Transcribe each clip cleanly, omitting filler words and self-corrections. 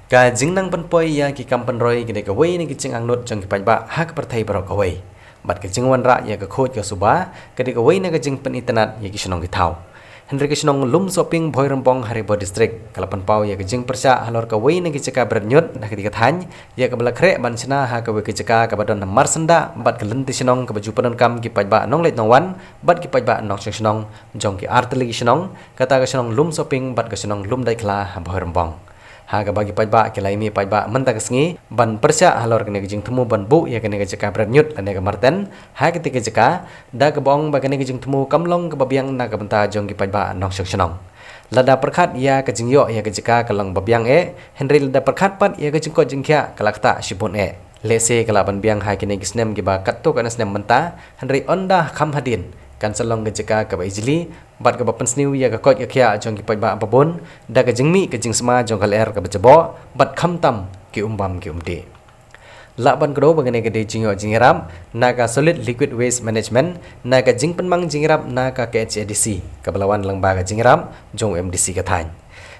Ka jingnang penpoi ya ki kampenroi gede kawai ni ki jing angnut jong ki pajba hak perthai barok kawai. Bat ke jingwan ra ya ke khoj ke suba gede kawai na ke jing pen internet ya ki senong ki thau. Henry ke senong lum shopping Bhoi Rempong Haribo district kalapan pau ya ke jing persya halor kawai na ki ceka bernyut na ke thany ya ke belakre ban sena ha kawai ke ceka ka badon mar senda bat ke lenti senong ke baju penon kam ki pajba nong let nong wan bat ki pajba nong senong jong ki arteli senong kata ke senong lum shopping bat ke senong lum dai kla Bhoi Rempong. Haga bagi pajba ke laimi pajba mentak sengi ban persya halor kene jing temu ban bu ya kene jeka bernyut ane ke marten ha ketika jeka da ke bong ba kene jing temu kamlong ke babiang na ke benta jong ki pajba nong senong lada perkhat ya ke jing yo ya ke jeka kalong babiang Henry lada perkhat pat ya ke jing ko jing kya kalakta sibun lese kalaban biang ha kene gisnem ki ba katto kana snem menta Henry onda kham hadin kan salong ke jeka ke baijili bat ke bapen sniu ya ke kot ke kya jong ki pajba babon da ke jingmi ke jing sma jong kal er ke bejebo bat kham tam ki umbam ki umde laban kro bangane ke de jingyo jingiram naga solid liquid waste management naga jing penmang jingiram naga ke HADC ke belawan lengba ke jingiram jong MDC ke thany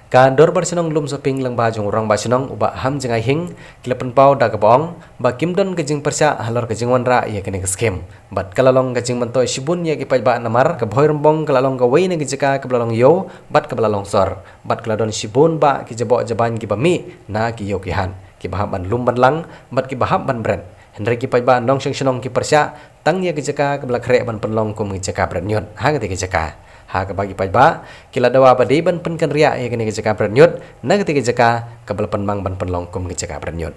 ka dor bar senong lum shopping lengba jong rong ba senong uba ham jingai hing kilepen pau da ke bong ba kimdon ke jing persya halor ke jingwan ra ya kene ke skem bat kalalong ke jing mentoi sibun ya ki pajba namar ke Bhoi Rempong kalalong ke wei ne ke jeka ke belalong yo bat ke belalong sor bat kaladon sibun ba ki jebo jaban ki bami na ki yo ki han ki bahab ban lum ban lang bat ki bahab ban brand Henry ki pajba nong senong ki persya tang ya ke jeka ke belakre ban penlong kum ki jeka brand nyot ha ke jeka ha ke bagi pajba kila dawa badi ban penkan ria ya kene ke jeka brand nyot na ke jeka ke bel penmang ban penlong kum ki jeka brand nyot.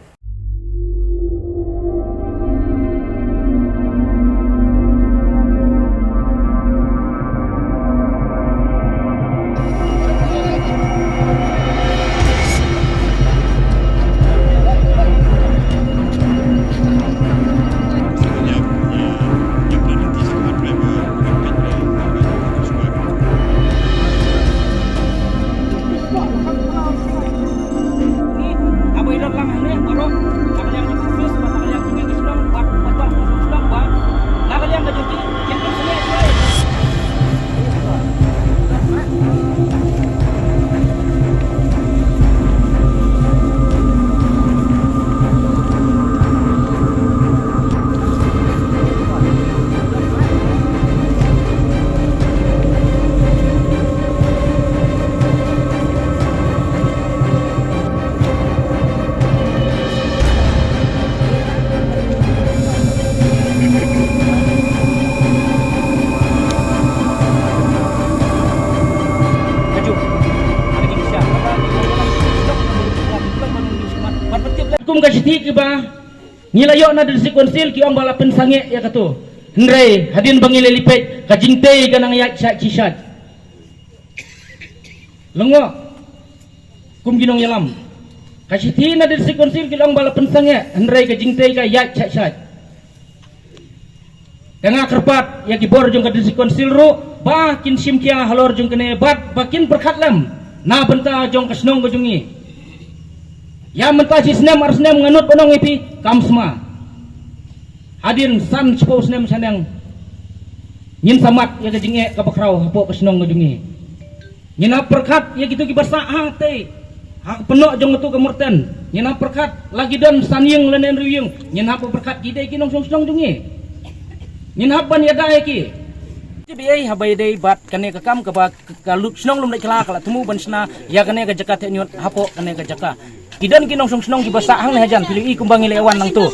Kasih ba nilayo na diri konsil ki ang bala pensange ya kato Henry hadin bangile lipet kajingtay ganang yak sa chisat lengo kum ginong yalam kasih na diri konsil ki ang bala pensange Henry kajingtay ka yak sa chisat kanga kerpat ya gibor jong ka diri konsil ro ba kin simkia halor jong kene bat bakin berkhatlam na benta jong kasnong gojungi ya mentah si senem arsnem nganut penong ipi kamsma hadin san cipo senem sanang nyin samat ya kejinge kapakrau hapo kesnong ngejungi nyina perkat ya gitu ki basa hate hak penok jong tu kemurten nyina perkat lagi don sanyeng lenen ruyung nyina perkat kide ki nong song jungi nyina ban ya dae ki biai habai dei bat kane ka kam ka ba kalup snong lum dai kala kala temu ban sna ya kane ka jaka te nyot hapo kane ka jaka kidan kinong song ki basa hang lehajan pilih i kumbang lewan nang tu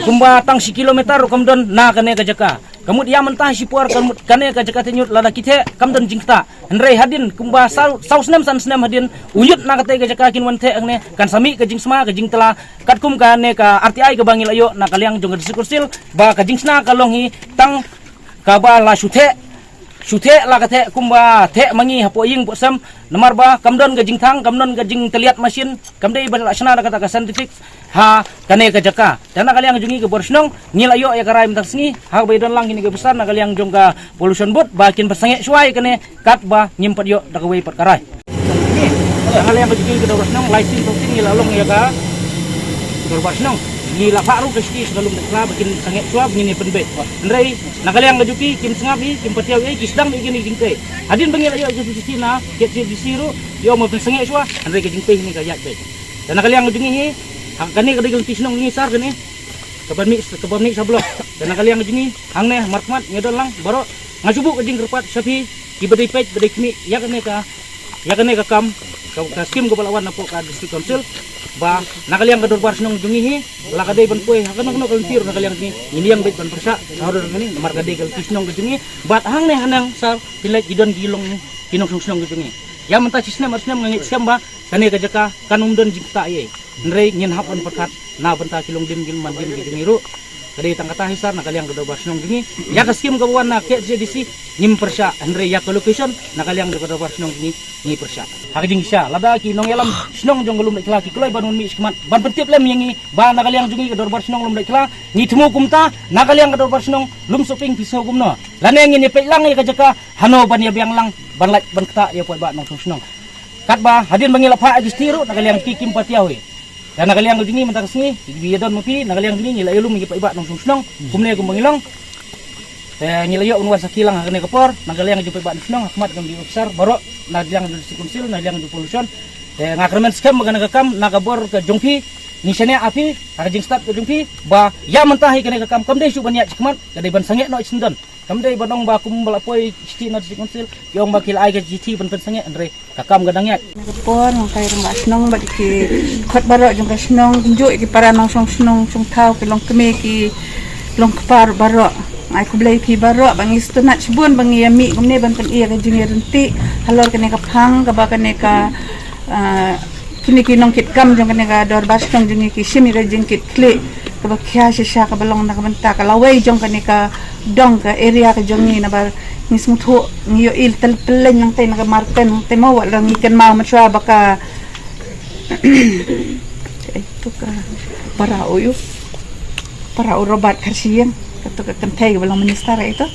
kumba tang si kilometer kamdon na kane ka jaka kamut ya mentah si puar kamut kane ka jaka te nyot lada kithe kamdon jingta henrei hadin kumba saus nem san snem hadin uyut na kate ka jaka kin wante angne kan sami ka jingsma ka jingtala kat kum kane ka RTI ka bangil ayo na kalyang jong kursil ba ka jingsna kalonghi tang kaba la syuthe la kate kumba the mangi hapo ying posam namar ba kamdon gajing thang kamdon gajing teliat mesin kamdei ba laksana kata ka scientific ha kane ka jaka dana kaliang jungi ke borsnong ngil ayo ya karai mentak singi ha baidon lang ini ke besar na kaliang jong ka pollution bot bakin bersange suai kane kat ba nyimpat yo da kawai perkarai ni kaliang gajing ke borsnong license tok ngil along ya ka borsnong ni la faru kesti sebelum dekla bikin sangat suap ini penbet ndrai nakaliang ngajuki kin sengapi kin patiaw kisdam igini jingte adin bangil ayo ju sina get di siru yo mo sangat suap ndrai ke jingte ni ka yak be Dan nakaliang ujungi hi kani kada gel tisnong ni sar kani kaban mi sablok dan nakaliang ujungi hang ne markmat ngedon lang baro ngajubu kajing kerpat sapi kibadai pet badai kmi ya kani ka kam ka skim ko balawan na po ka district council ba nakaliang ka dorbar sinong jungi hi lakadai ban poe hakan no kalentir nakaliang ni iniang bet ban persa sahur ngani markadai kal tisnong jungi bat hang ne hanang sa pilai gidon gilong kinong sinong jungi ya menta cisna marsna ngangit skamba kani ka jaka kanum don jikta ye nrei ngin hapan perkat na benta kilong dim gil mandim jungi ru kadai tangkata hisar nakaliang ka dorbar sinong jungi ya ka skim ka wan na ke JDC ngim persa nrei ya ka location nakaliang ka dorbar sinong jungi ni persa hakijing sya lada ki nong yalam snong jong gelum lekla ki kulai banun mi skmat ban pentip lem yangi ba nakaliang jungi ka dorbar snong lum lekla ni temu kumta nakaliang ka dorbar snong lum soping piso kumno lane ngin pe lang ka jaka hano ban ya biang lang ban lait ban kta ya puat ba nong snong kat ba hadin bangila pha agistiru nakaliang kikim patiawi dan nakaliang jungi mentak singi biadon mapi nakaliang jungi ngila ilum ngi pa iba nong snong kumne kum bangilong ngilayo unwan sakilang hakane kapor nakaliang jupai ba snong hakmat kam di besar baro nadiang di kunsil nadiang di pollution ngakramen skam magana kam nakabor ke jongpi nisane api harjing start ke jongpi ba ya mentahi kane kam dei su banyak cikmat kadai ban sange no isindon kam dei banong ba kum balapoi sti na di kunsil yong bakil ai ke GT ban sange andre kakam gadangnya kapor kay rumah snong ba ki khot baro jong ka snong kunjuk ki para nong snong song thau ki long keme ki long kapar baro ai ku blai pi baro bangi stunat sibun bangi yami kumne ban pen iya ka junior renti halor kene ka phang ka ba kene ka kini kinong kit kam jong kene ka dor bas tong jong ki simi ka jing kit kle ka ba khya sha ka balong na ka banta ka lawai jong kene ka dong ka area ka jong ni na ba ni smutho ni yo il tel pelen nang tay na ka marten tay mo wala ngi ken ma machwa ba ka itu ka para uyu para urobat karsiyang itu kentay walang minister itu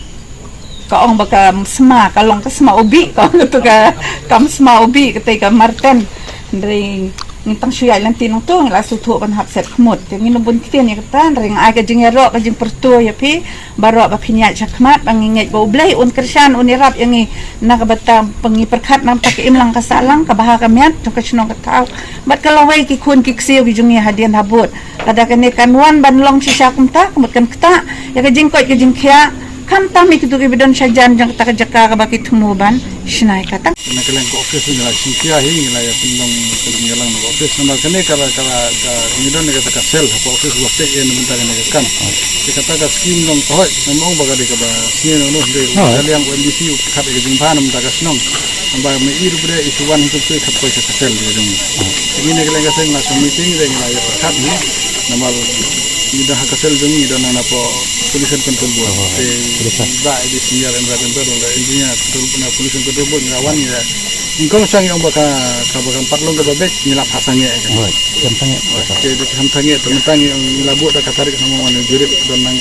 kaong baka sma kalong ka sma ubi kaong itu ka kam sma ubi katay ka marten ndring ngitang suya lang tinong to ngila sutu pan hapset khmut nginubun kiten ya katan ring ay ka jing ero ka jing pertu ya pi baro ba pinya chakmat banginget ba ublay un kersan unirap yangi nakabata pangi perkhat nam pakim lang kasalang kabaha kamiat to kasnong kataw bat kalaway ki kun ki ksiw ki jungi hadian habut kada kane kanwan banlong sisa kumta kumut kan kta ya ka jing koy ka jing khya kam tami kitu ki bidon sajan jang ta jaka ka bakit tumuban shinai kata nakalang ko office ngala sinkia hi ngala ya pinong ngalang ko office nama kane kala ngidon ne ka sel ha office wakte en munta kane kan kata ka scheme nong hoy namong baga de ka ba sien no de kaliang NDC khat ke jingpan munta ka snong amba me iru bre isuwan hitu ke khat ko ka sel de jong ini ne kalang ka sel na meeting de ngala ya khat ni namal ida ha ka sel jong ida na po pollution control board ba di senior and rapper la engineer control pollution control board ngawan ya ingkong sang yang baka patlong ka babet nilap hasange kan sange ke de hantange tementange labu da katarik sama wan jurit don nang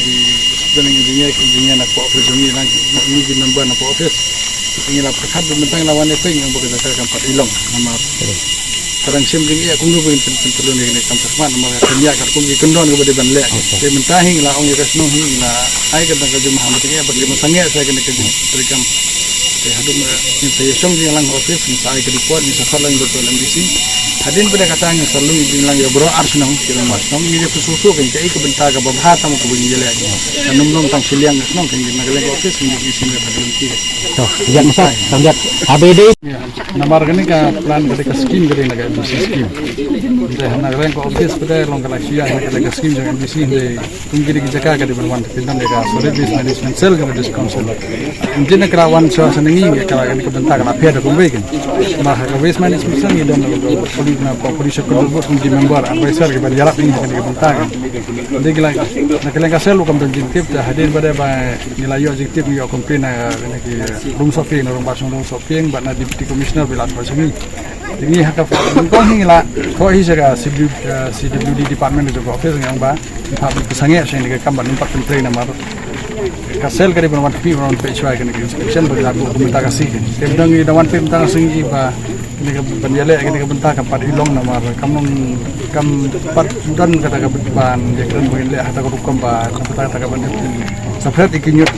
engineer na po office ni nang ni di number na po office nilap khat tementang lawan ne peng yang baka kan pat ilong nama karang sim ding ya kung nubin pentulun ni kam sakman nama kanya ka kung ikondon ko bade banle te mentahing la ong ya kasno hi la ai ka ka jum hamat ya bagi masange saya kena ka trikam te hadum ni saya song ni lang office ni sai ka report ni sakal lang betul MDC hadin pada katanya selalu ni lang ya bro arsnong kira mas nong ni susu kan kai ka benta ka babha tam ko bin jele kanum nom tang siliang nong kan ni nagale office ni ni sini hadun ki to yang masak samjat ABD namar gani ka plan ka scheme gari naga scheme de nagale ko office pada long kala sia ka scheme jang MDC de tunggi di jaka ka di berwan pindan de ka solid waste management cell ka dis council injina krawan so sanengi ka ka benta ka apia da kumbe kan ma ka waste management cell ni dan na polisi control board di member advisor ke berjarak ini kan benta kan de gila nakale ka sel kam dan jintip da hadir pada ba nilai objektif ni komplain na ki room shopping room basong room shopping ba na deputy commissioner bilas pasimi ini hak kau hingla kau hisga CWD department itu office yang ba hak pesange saya ni kam ban empat menteri nama kasel kari berwan pi berwan pechwa kan inspection berlaku minta kasih tendang ni dawan pim tang singi ba ini ke penjala ini ke bentak kepada ilong nama kam pat dan kata keban jakran boleh hata ko kumba kata ban saprat ikinyut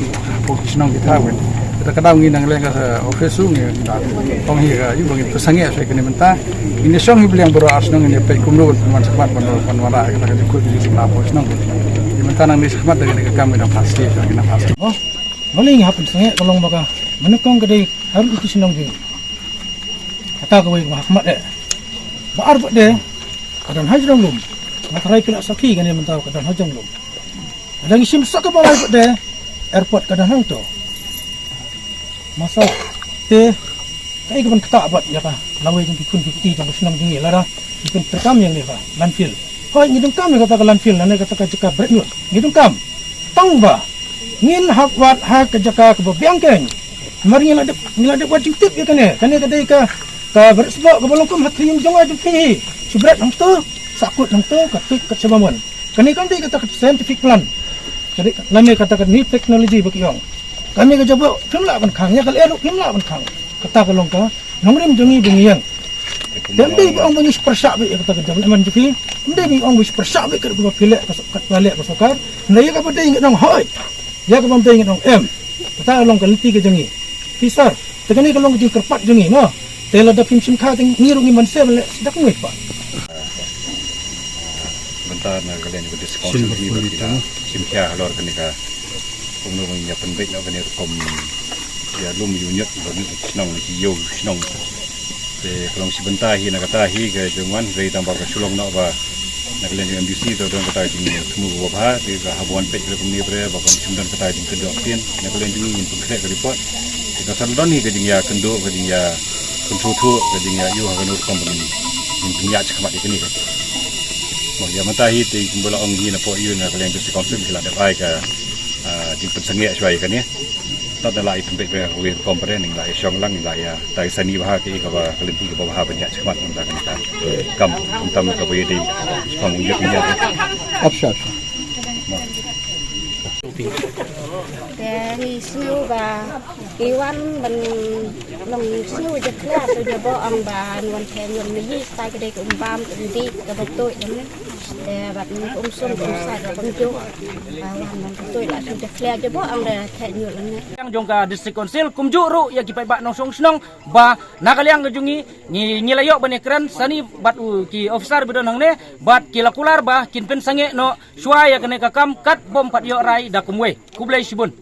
fokus nong kita wen kita kadang nginang leng ka office su ngi tong hi ga yu bagi pesange saya kene menta ini song hi bilang bro asnong ini pe kumno man sakmat man wara kita ka dikut di sebelah pos nong di menta nang ni sakmat dengan kami nang pasti kita pasti oh maling hapun sange kolong baka menekong kedai harus itu senang je kata kau yang hakmat baar buat deh kadang hajrong lum materai pula saki kan dia mentau kadang hajrong lum ada ngisim sak kepala buat deh airport kadang hang tu masa teh kai kapan ketak buat ya kah lawai jeng pikun pikti jeng senang jengi lara pikun terkam yang ni kah landfill hoi ngidung kam kata ke landfill nane kata ke jeka break nut ngidung kam tang ba ngin hak wat hak ke jeka ke biangkeng mari ngilade buat tip ya kane kadai ka bersebab ke balongkum hati yang jong ada pi subrat nang tu sakut nang tu katik kat sebamon kani kan dia kata scientific plan jadi lame kata ni teknologi bagi yang kami ke jabo film la ban khang ya kal elu film la ban khang kata kalong ka nongrim jongi bengiang dan dia orang bangis persak be kata ke jabo man juki dia ni orang bangis persak be ke pilek kat balik ke sokar naya ka pada ingat nong hoi ya ka pam ingat nong kata kalong ka liti ke jongi pisar tegani kalong ke kerpat jongi no tela da pimsim kha ting ngiru ngi man se le dak ngit pa bentar na kalian ko diskon di kita simkia halor kanika kumno ngi pen bek na kani kom ya lum yunyat bagi snong ki yo snong te kalong sebentar hi na kata hi ke jungwan rei tambah ka sulong na ba na kalian yang MBC to don kata jing semua ba te ka habuan pek le kumni bre ba kom simdan kata jing kedok tin na kalian jing in pekre ka report kita sandon hi ke jing ya kendo ke jing ya kuntu kading ya yu haganur company punya cakap ini kan mau ya matahi ti kumbola ong ni na po yu na kalian tu konsum sila dapat ka di pensengek suai kan ya tak ada lagi tempat ber we company ning lai syong lang ning lai ya tai sani bah ke ka ba kalian ti ka bah banyak cakap tentang kan kam untam ka we di pang yu punya absyar dari snow ba iwan mình snow giật lạ tôi giờ bỏ ông bà nuôi theo nhom này sai cái đây cũng bám cái đi cái bọc tôi đó để bạn cũng xuân cũng sai rồi cũng chú và mình tôi lại tôi giật lạ cho bỏ ông để theo nhom này yang jongka district council kumju ru ya ki ba nong song snong ba nakaliang gejungi ni layok bane kran sani bat ki officer bedon hang ne bat ki lakular ba kin pen sange no shwa ya kene kakam kat bom pat yo rai da kumwe kublai shibun